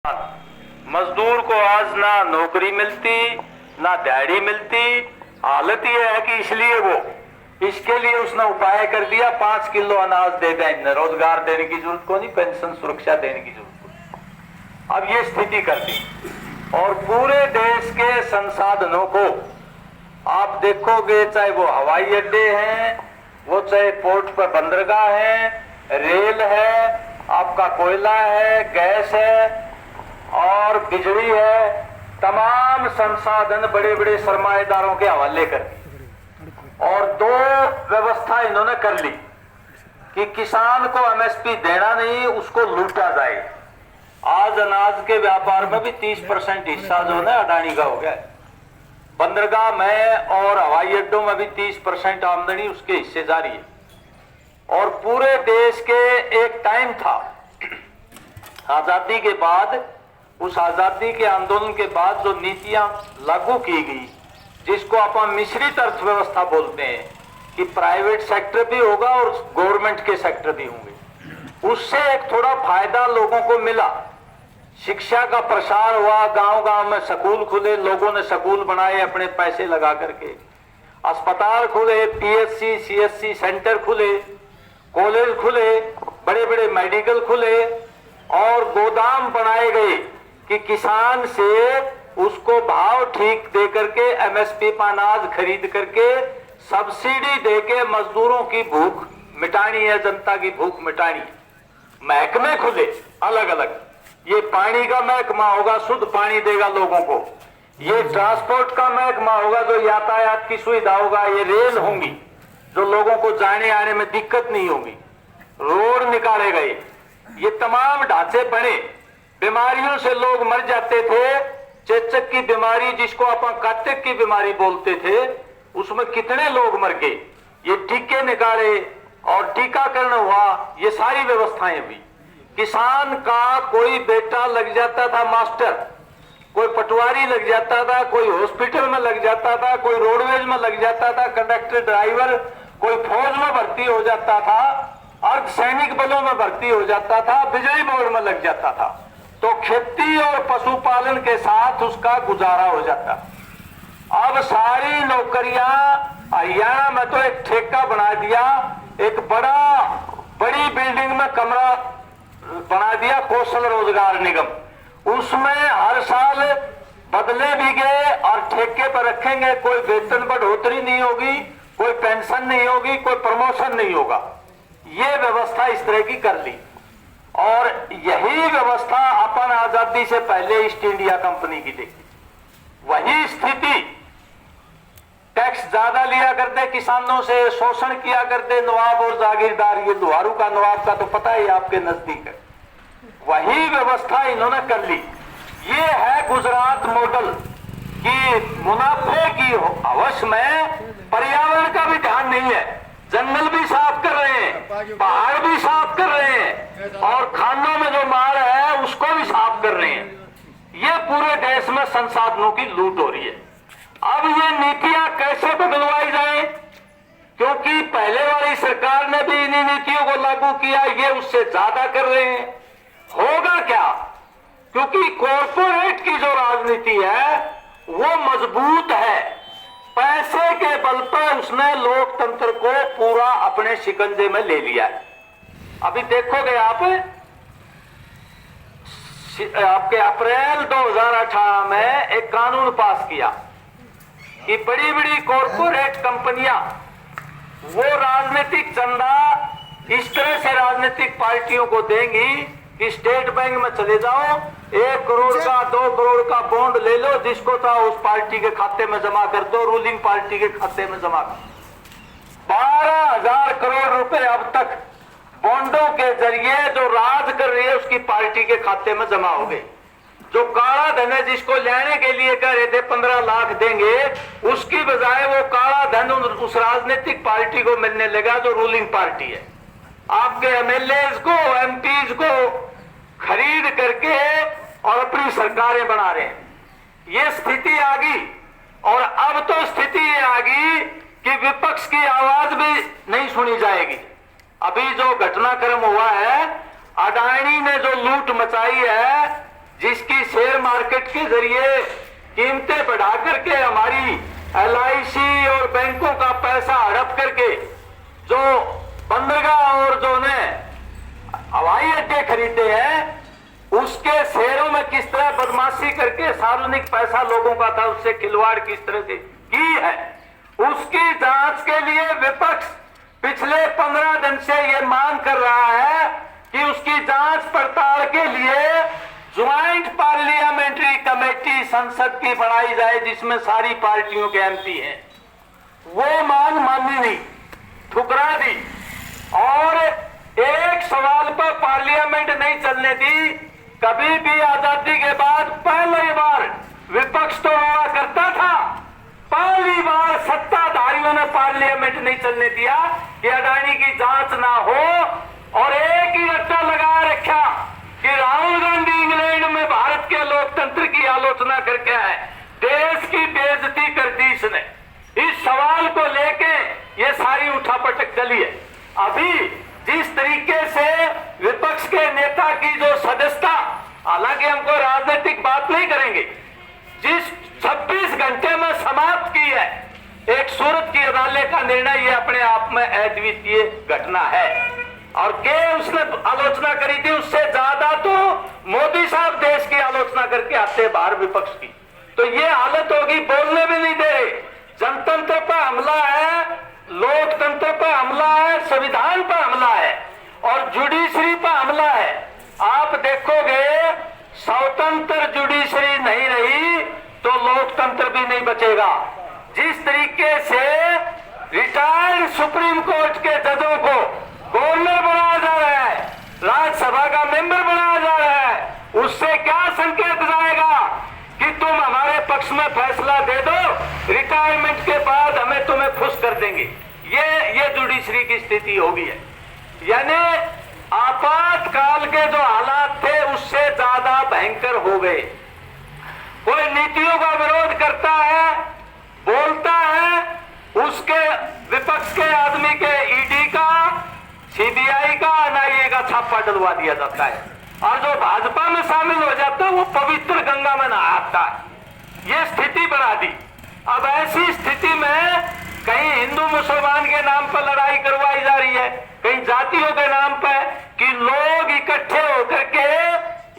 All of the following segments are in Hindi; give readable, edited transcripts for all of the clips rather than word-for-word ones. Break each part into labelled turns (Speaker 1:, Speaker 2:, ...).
Speaker 1: मजदूर को आज ना नौकरी मिलती ना दिहाड़ी मिलती। हालत ये है कि इसलिए वो इसके लिए उसने उपाय कर दिया 5 किलो अनाज दे दें, रोजगार देने की जरूरत को नहीं, पेंशन सुरक्षा देने की जरूरत को। अब ये स्थिति कर दी और पूरे देश के संसाधनों को आप देखोगे, चाहे वो हवाई अड्डे हैं, वो चाहे पोर्ट पर बंदरगाह है, रेल है, आपका कोयला है, गैस है और बिजली है, तमाम संसाधन बड़े बड़े सरमाएदारों के हवाले कर दी। और दो व्यवस्था इन्होंने कर ली कि किसान को एमएसपी देना नहीं, उसको लूटा जाए। आज अनाज के व्यापार में भी 30% हिस्सा जो है अडानी का हो गया है। बंदरगाह में और हवाई अड्डों में भी 30% आमदनी उसके हिस्से जारी है। और पूरे देश के एक टाइम था आजादी के बाद, उस आजादी के आंदोलन के बाद जो नीतियां लागू की गई, जिसको अपन मिश्रित अर्थव्यवस्था बोलते हैं कि प्राइवेट सेक्टर भी होगा और गवर्नमेंट के सेक्टर भी होंगे, उससे एक थोड़ा फायदा लोगों को मिला। शिक्षा का प्रसार हुआ, गांव गांव में स्कूल खुले, लोगों ने स्कूल बनाए अपने पैसे लगा करके, अस्पताल खुले, पीएचसी सीएचसी सेंटर खुले, कॉलेज खुले, बड़े बड़े मेडिकल खुले और गोदाम बनाए गए कि किसान से उसको भाव ठीक दे करके एमएसपी पर अनाज खरीद करके सब्सिडी दे के मजदूरों की भूख मिटानी है, जनता की भूख मिटानी है। महकमे खुले अलग अलग, ये पानी का महकमा होगा, शुद्ध पानी देगा लोगों को, ये ट्रांसपोर्ट का महकमा होगा जो यातायात की सुविधा होगा, ये रेल होंगी जो लोगों को जाने आने में दिक्कत नहीं होगी, रोड निकाले गए, ये तमाम ढांचे बने। बीमारियों से लोग मर जाते थे, चेचक की बीमारी जिसको अपन कातिक की बीमारी बोलते थे, उसमें कितने लोग मर गए। ये टीके निकाले और टीकाकरण हुआ, ये सारी व्यवस्थाएं हुई। किसान का कोई बेटा लग जाता था मास्टर, कोई पटवारी लग जाता था, कोई हॉस्पिटल में लग जाता था, कोई रोडवेज में लग जाता था, कंडक्टर ड्राइवर, कोई फौज में भर्ती हो जाता था, अर्धसैनिक बलों में भर्ती हो जाता था, बिजली बोर्ड में लग जाता था, तो खेती और पशुपालन के साथ उसका गुजारा हो जाता। अब सारी नौकरियां हरियाणा में तो एक ठेका बना दिया, एक बड़ी बिल्डिंग में कमरा बना दिया, कौशल रोजगार निगम, उसमें हर साल बदले भी गए और ठेके पर रखेंगे, कोई वेतन बढ़ोतरी नहीं होगी, कोई पेंशन नहीं होगी, कोई प्रमोशन नहीं होगा। ये व्यवस्था इस तरह की कर ली। और यही व्यवस्था अपन आजादी से पहले ईस्ट इंडिया कंपनी की देखी, वही स्थिति। टैक्स ज्यादा लिया करते किसानों से, शोषण किया करते नवाब और जागीरदार, ये लोहारू का नवाब का तो पता ही आपके नजदीक है। वही व्यवस्था इन्होंने कर ली। ये है गुजरात मॉडल कि मुनाफे की हवस में पर्यावरण का भी ध्यान नहीं है, जंगल भी साफ कर रहे हैं, पहाड़ भी साफ कर रहे हैं और खानों में जो माल है उसको भी साफ कर रहे हैं। ये पूरे देश में संसाधनों की लूट हो रही है। अब ये नीतियां कैसे बदलवाई जाए, क्योंकि पहले वाली सरकार ने भी इन्हीं नीतियों को लागू किया, ये उससे ज्यादा कर रहे हैं। होगा क्या, क्योंकि कॉर्पोरेट की जो राजनीति है वो मजबूत है, पैसे के बल पर उसने लोकतंत्र को पूरा अपने शिकंजे में ले लिया है। अभी देखोगे आप, आपके अप्रैल 2018 में एक कानून पास किया कि बड़ी बड़ी कॉर्पोरेट कंपनियां वो राजनीतिक चंदा इस तरह से राजनीतिक पार्टियों को देंगी कि स्टेट बैंक में चले जाओ, 1 करोड़ का 2 करोड़ का बॉन्ड ले लो, जिसको था उस पार्टी के खाते में जमा कर दो, रूलिंग पार्टी के खाते में जमा कर। 12,000 करोड़ रुपए अब तक बॉन्डों के जरिए जो राज कर रही है उसकी पार्टी के खाते में जमा हो गए। जो काला धन है, जिसको लेने के लिए कह रहे थे 15 लाख देंगे, उसकी बजाय वो काला धन उस राजनीतिक पार्टी को मिलने लगा जो रूलिंग पार्टी है। आपके एमएलए को, एमपीज को खरीद करके और अपनी सरकारें बना रहे हैं। ये स्थिति आ गई। और अब तो स्थिति ये आ गई कि विपक्ष की आवाज भी नहीं सुनी जाएगी। अभी जो घटनाक्रम हुआ है, अडानी ने जो लूट मचाई है, जिस मार्केट के जरिए कीमतें बढ़ा करके हमारी LIC और बैंकों का पैसा हड़प करके जो बंदरगाह और जो ने हवाई अड्डे खरीदे हैं उसके शेयरों में किस तरह बदमाशी करके सार्वजनिक पैसा लोगों का था उससे खिलवाड़ किस तरह से की है, उसकी जांच के लिए विपक्ष पिछले 15 दिन से ये मांग कर रहा है कि उसकी जांच पड़ताल के लिए ज्वाइंट पार्लियामेंट्री कमेटी संसद की बनाई जाए जिसमें सारी पार्टियों के MP हैं। वो मांग मानी नहीं, ठुकरा दी और एक सवाल पर पार्लियामेंट नहीं चलने दी। कभी भी आजादी के बाद पहली बार विपक्ष तो हुआ करता था, पहली बार सत्ताधारियों ने पार्लियामेंट नहीं चलने दिया कि अडानी की जांच ना हो और एक ही रट्टा लगा रखा कि राहुल गांधी इंग्लैंड में भारत के लोकतंत्र की आलोचना करके आए, देश की बेइज्जती कर दी इसने। इस सवाल को लेके ये सारी उठापटक चली है। अभी जिस तरीके से विपक्ष के नेता की जो सदस्यता, हालांकि हमको राजनीतिक बात नहीं करेंगे, जिस 26 घंटे में समाप्त की है एक सूरत की अदालत का निर्णय, ये अपने आप में अद्वितीय घटना है। और के उसने आलोचना करी थी, उससे ज्यादा तो मोदी साहब देश की आलोचना करके आते बाहर विपक्ष की। तो ये हालत होगी, बोलने भी नहीं दे रहे। जनतंत्र पर हमला है, लोकतंत्र पर हमला है, संविधान पर हमला है और जुडिशरी पर हमला है। आप देखोगे स्वतंत्र जुडिशरी नहीं रही तो लोकतंत्र भी नहीं बचेगा। जिस तरीके से रिटायर्ड सुप्रीम कोर्ट के जजों को गवर्नर बनाया जा रहा है, राज्यसभा का मेंबर बनाया जा रहा है, उससे क्या संकेत जाएगा कि तुम हमारे पक्ष में फैसला दे दो, रिटायरमेंट के बाद हमें तुम्हें खुश कर देंगे। ये जुडिशरी की स्थिति होगी है। यानी आपातकाल के जो हालात थे उससे ज्यादा भयंकर हो गए। कोई नीतियों का विरोध करता है, बोलता है, उसके विपक्ष के आदमी के ED का, CBI का, NIA का छापा डलवा दिया जाता है और जो भाजपा में शामिल हो जाता है वो पवित्र गंगा में नहाता है। ये स्थिति बना दी। अब ऐसी स्थिति में कहीं हिंदू मुसलमान के नाम पर लड़ाई करवाई जा रही है, कहीं जातियों के नाम पर, कि लोग इकट्ठे होकर के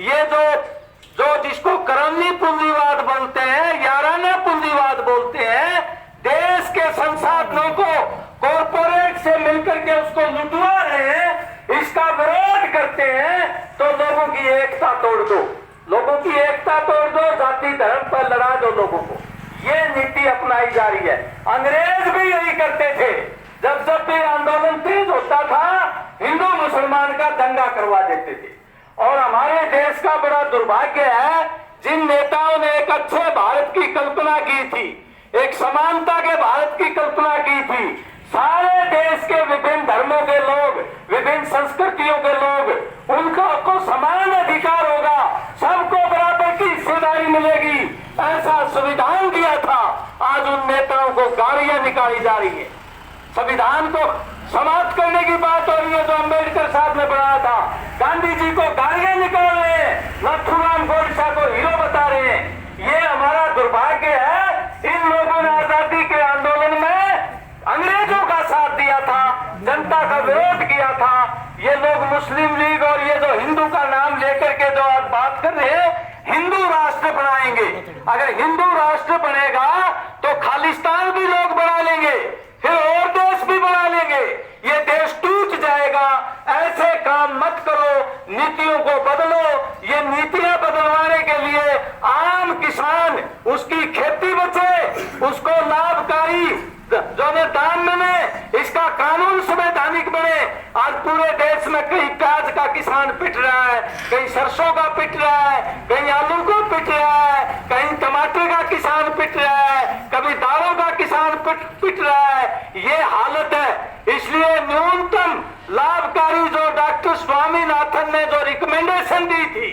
Speaker 1: ये जो जिसको करनी पूंजीवाद बोलते हैं, याराना पूंजीवाद बोलते हैं, देश के संसाधनों को कॉरपोरेट से मिलकर के उसको लुटवा रहे हैं, इसका विरोध करते हैं। तो लोगों की एकता तोड़ दो, लोगों की एकता तोड़ दो, जाति धर्म पर लड़ा दो लोगों को। ये नीति अपनाई जा रही है। अंग्रेज भी यही करते थे। जब भी आंदोलन तेज होता था हिंदू मुसलमान का दंगा करवा देते थे। और हमारे देश का बड़ा दुर्भाग्य है, जिन नेताओं ने एक अच्छे भारत की कल्पना की थी, एक समानता के भारत की कल्पना की थी, सारे देश के विभिन्न धर्मों के लोग, विभिन्न संस्कृतियों के लोग, उनको समान अधिकार होगा, सबको बराबर की हिस्सेदारी मिलेगी, ऐसा संविधान दिया था। आज उन नेताओं को गालियां निकाली जा रही है। संविधान को समाप्त करने की बात हो रही है जो अम्बेडकर साहब ने बनाया था। गांधी जी को गालियां निकाल रहे हैं, नथुराम गोडसे को हीरो बता रहे हैं। ये हमारा दुर्भाग्य है। इन लोगों ने आजादी के आंदोलन में अंग्रेजों का साथ दिया था, जनता का विरोध किया था। ये लोग मुस्लिम लीग और ये जो हिंदू का नाम लेकर के जो आज बात कर रहे हैं, हिंदू राष्ट्र बनाएंगे। अगर हिंदू राष्ट्र बनेगा तो खालिस्तान भी लोग बना लेंगे, फिर और देश भी बना लेंगे, ये देश टूट जाएगा। ऐसे काम मत करो, नीतियों को बदलो। ये नीतियां बदलवाने के लिए आम किसान, उसकी खेती बचे, उसको लाभकारी जो दाम मिले, इसका कानून संवैधानिक बने। आज पूरे देश में कहीं प्याज का किसान पिट रहा है, कहीं सरसों का पिट रहा है, कहीं आलू को पिट रहा है, कहीं टमाटर का किसान पिट रहा है, कभी दालों का किसान पिट रहा है। ये हालत है। इसलिए न्यूनतम लाभकारी जो डॉक्टर स्वामीनाथन ने जो रिकमेंडेशन दी थी,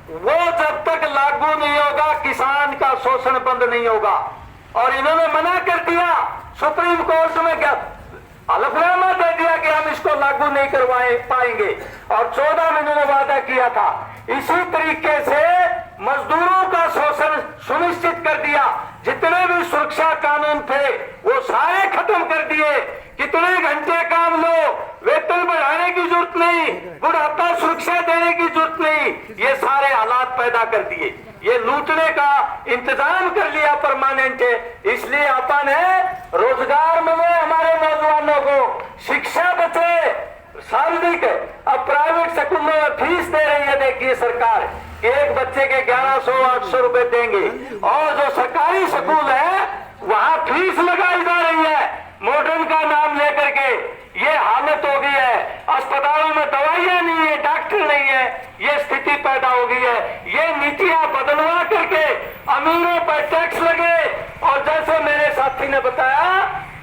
Speaker 1: वो जब तक लागू नहीं होगा किसान का शोषण बंद नहीं होगा। और इन्होंने मना कर दिया, सुप्रीम कोर्ट में क्या हलफनामा दे दिया कि हम इसको लागू नहीं करवाए पाएंगे। और 14 महीनों ने वादा किया था। इसी तरीके से मजदूरों कर दिया। जितने भी सुरक्षा कानून थे वो सारे खत्म कर दिए। कितने घंटे काम लो, वेतन बढ़ाने की जरूरत नहीं, बुढ़ापा सुरक्षा देने की जरूरत नहीं, ये सारे हालात पैदा कर दिए। ये लूटने का इंतजाम कर लिया परमानेंट है। इसलिए अपन है रोजगार मिले हमारे नौजवानों को, शिक्षा बचे, सार्वजनिक। अब प्राइवेट स्कूलों में फीस दे रही है, देखिए सरकार कि एक बच्चे के 1100-800 रुपए देंगे, और जो सरकारी स्कूल है वहां फीस लगाई जा रही है मॉडर्न का नाम लेकर के। ये हालत हो गई है, अस्पतालों में दवाइयां नहीं है, डॉक्टर नहीं है, ये स्थिति पैदा हो गई है। ये नीतियां बदलवा करके अमीरों पर टैक्स लगे, और जैसे मेरे साथी ने बताया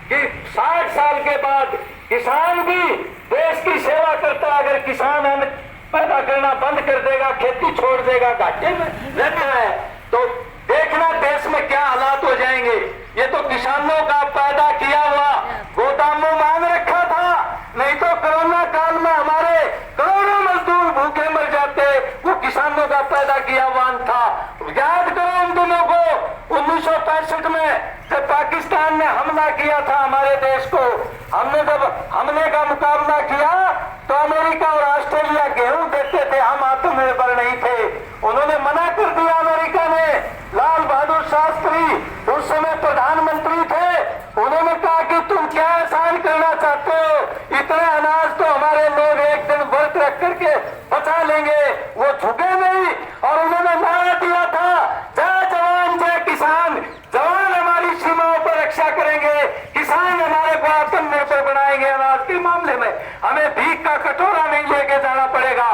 Speaker 1: कि 60 साल के बाद किसान भी देश की सेवा करता है। अगर किसान अन्न पैदा करना बंद कर देगा, खेती छोड़ देगा, घाटे में रहता है, तो देखना देश में क्या हालात हो जाएंगे। ये तो किसानों का पैदा किया हुआ गोदामों मान रखा था, नहीं तो कोरोना काल में हमारे करोड़ों मजदूर भूखे मर जाते। वो किसानों का पैदा किया हुआ था। याद करो उन दिनों को 1965 में जब पाकिस्तान ने हमला किया था हमारे देश को। हमने जब हमले का मुकाबला किया तो अमेरिका और ऑस्ट्रेलिया गेहूं देते थे, हम आत्मनिर्भर नहीं थे। उन्होंने मना कर दिया अमेरिका ने। लाल बहादुर शास्त्री उस समय प्रधानमंत्री थे, उन्होंने कहा कि तुम क्या एहसान करना चाहते हो, इतने अनाज तो हमारे लोग एक दिन व्रत रख करके बचा लेंगे। वो झुके नहीं, और उन्होंने नारा दिया था, जय जवान जय किसान, जवान हमारी सीमाओं पर रक्षा करेंगे, किसान हमारे को आत्मनिर्भर बनाएंगे। अनाज के मामले में हमें भीख का कटोरा नहीं लेके जाना पड़ेगा।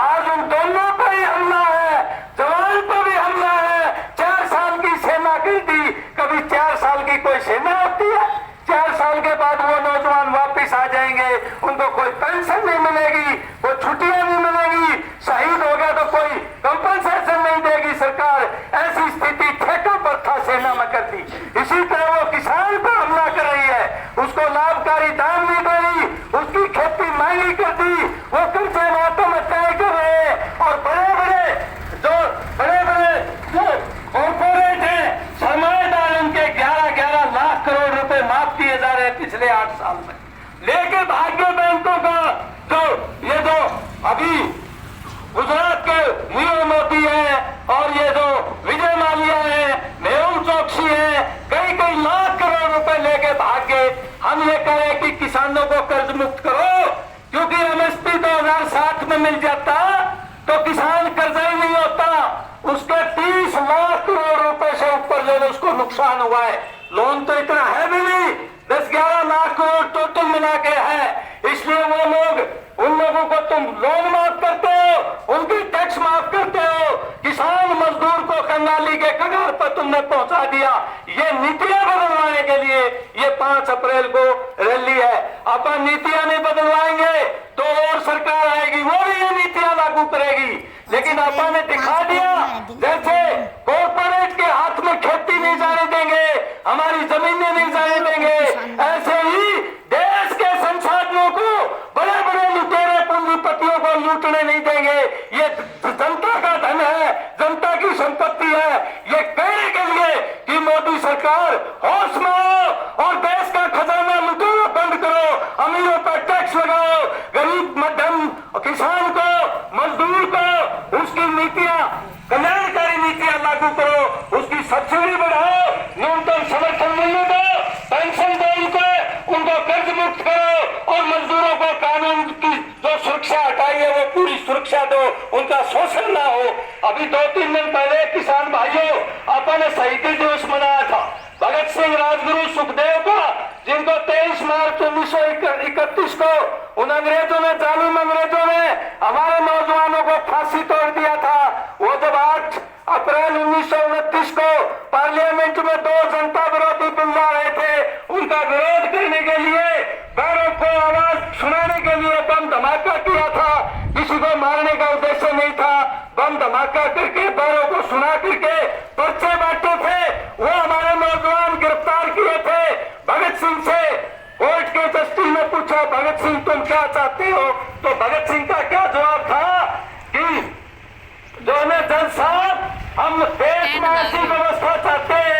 Speaker 1: आज उन दोनों पर ही हमला है, जवान पर भी हमला है। 4 साल की सेना की थी, कभी 4 साल की कोई सेना होती है? 4 साल के बाद वो नौजवान वापिस आ जाएंगे, उनको कोई पेंशन नहीं मिलेगी, कोई छुट्टियां नहीं मिलेगी, शहीद हो गया तो कोई कंपनसेशन नहीं देगी सरकार। ऐसी स्थिति ठेका पर था सेना में कर दी। इसी तरह वो किसान पर हमला कर रही है, उसको लाभकारी दाम नहीं दे रही, उसकी खेती महंगी कर दी, वो कर्जे मातों में तय कर रहे हैं। और बड़े बड़े जो कॉर्पोरेट है, सरमाएदार, उनके 11-11 लाख करोड़ रुपए माफ किए जा रहे हैं पिछले 8 साल में। लेके भाग्य बैंकों का जो अभी गुजरात के नीरव मोदी है, और ये जो विजय माल्या है, मेहुल चोकसी है, कई लाख करोड़ रुपए लेके भाग गए। हम ये कह रहे हैं कि किसानों को कर्ज मुक्त करो, क्योंकि एमएसपी 2007 में मिल जाता तो किसान कर्जा ही नहीं होता। उसके 30 लाख करोड़ रुपए से ऊपर जो उसको नुकसान हुआ है, लोन तो इतना है भी नहीं, 10-11 लाख करोड़ टोटल मिला के है। इसलिए वो लोग, उन लोगों को तुम लोन माफ करते हो, उनकी टैक्स माफ करते हो, किसान मजदूर को कंगाली के कगार पर तुमने पहुंचा दिया। ये नीतियां बदलवाने के लिए ये 5 अप्रैल को रैली है। अपन नीतियां नहीं बदलवाएंगे तो और सरकार आएगी, वो भी ये नीतियां लागू करेगी। लेकिन अपन ने दिखा दिया, जैसे कॉर्पोरेट के हाथ में खेती नहीं जाने देंगे, हमारी जमीनें नहीं जाने देंगे, ऐसे ही देश के संसाधनों को बड़े बड़े लुटेरे पूंजीपतियों को लूटने नहीं देंगे। ये जनता का धन है, जनता की संपत्ति है। ये कहने के लिए कि मोदी सरकार होश में आओ और देश का खजाना लुटाना बंद करो, अमीरों पर टैक्स लगाओ, गरीब मध्यम किसान को, मजदूर को उसकी नीतियां, कल्याणकारी नीतियां लागू करो, उसकी सब्सिडी बढ़ाओ, न्यूनतम समर्थन मूल्य दो, पेंशन दो उनको कर्ज मुक्त करो, और मजदूरों को कानून की जो सुरक्षा हटाई है वो पूरी सुरक्षा दो, उनका शोषण ना हो। अभी 2-3 दिन पहले किसान भाइयों अपन ने शहीदी दिवस मनाया था, भगत सिंह, राजगुरु, सुखदेव का, जिनको 23 मार्च 1931 को उन अंग्रेजों ने, जालिम अंग्रेजों ने हमारे नौजवानों को फांसी तोड़ दिया था। वो जब 8 अप्रैल 1929 को पार्लियामेंट में 2 जनता विरोधी बिल ला रहे थे, उनका विरोध करने के लिए, बैरों को आवाज सुनाने के लिए बम धमाका किया था। किसी को मारने का उद्देश्य नहीं था, बम धमाका करके बैरों को सुना करके पर्चे बांटे थे। वो हमारे नौजवान गिरफ्तार किए थे। भगत सिंह से कोर्ट के जस्टिस ने पूछा, भगत सिंह तुम क्या चाहते हो? तो भगत सिंह का क्या जवाब था कि जो जज साहब, हम देश में ऐसी व्यवस्था चाहते हैं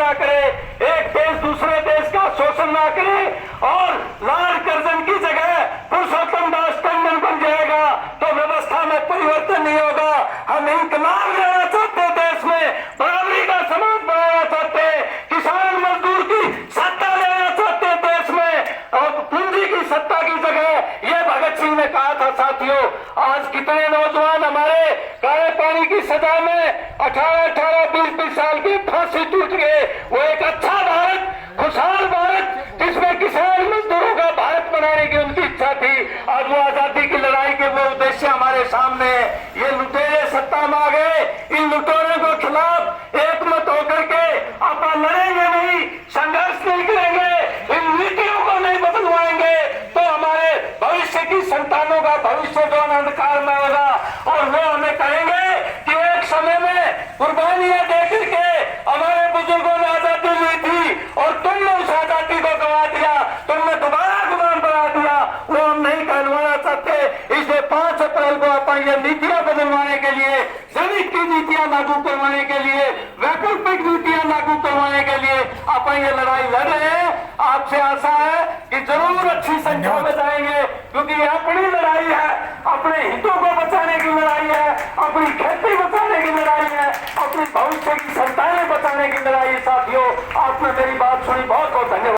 Speaker 1: ना करे, एक देश दूसरे देश का शोषण ना करे और लॉर्ड कर्जन की जगह पुरुषोत्तम दास टंडन बन जाएगा तो व्यवस्था में परिवर्तन नहीं होगा। हम इंकलाब लाना चाहते हैं, देश में बराबरी का समाज बनाना चाहते हैं, किसान मजदूर की सत्ता लेना चाहते हैं देश में, और पूंजी की सत्ता की जगह ये भगत सिंह ने कहा था। साथियों, आज कितने नौजवान हमारे काले पानी की सजा में 18-18, 20-20 साल की फांसी टूट गए। वो एक अच्छा भारत, खुशहाल भारत, जिसमें किसान मजदूरों का भारत बनाने की उनकी इच्छा थी। आज वो आजादी की लड़ाई के वो उद्देश्य हमारे सामने है। ये लुटेरे सत्ता में आ गए, इन लुटेरों के खिलाफ एकमत होकर के अपन लड़ेंगे नहीं, संघर्ष नहीं करेंगे, इन नीतियों को नहीं बदलवाएंगे तो हमारे भविष्य की संतानों का भविष्य जो अंधकार में होगा। और वो हमें कहेंगे कि एक समय में कुर्बानियां दे करके हमारे बुजुर्गों ने आजादी ली थी और तुमने उस आजादी को गवा दिया, तुमने दोबारा गुलाम बना दिया। वो हम नहीं कहलवाना चाहते। इसलिए 5 अप्रैल को अपन ये नीतियां बदलवाने के लिए, जनिक की नीतियां लागू करवाने के लिए, वैकल्पिक नीतियां लागू करवाने के लिए अपन ये लड़ाई लड़ रहे हैं। आपसे आशा है कि जरूर अच्छी संख्या में जाएंगे, क्योंकि ये अपनी लड़ाई है, अपने हितों को बचाने की लड़ाई है, अपनी खेती बचाने की लड़ाई है, अपनी भविष्य की संतानें बचाने की लड़ाई है। साथियों, आपने मेरी बात सुनी, बहुत बहुत धन्यवाद।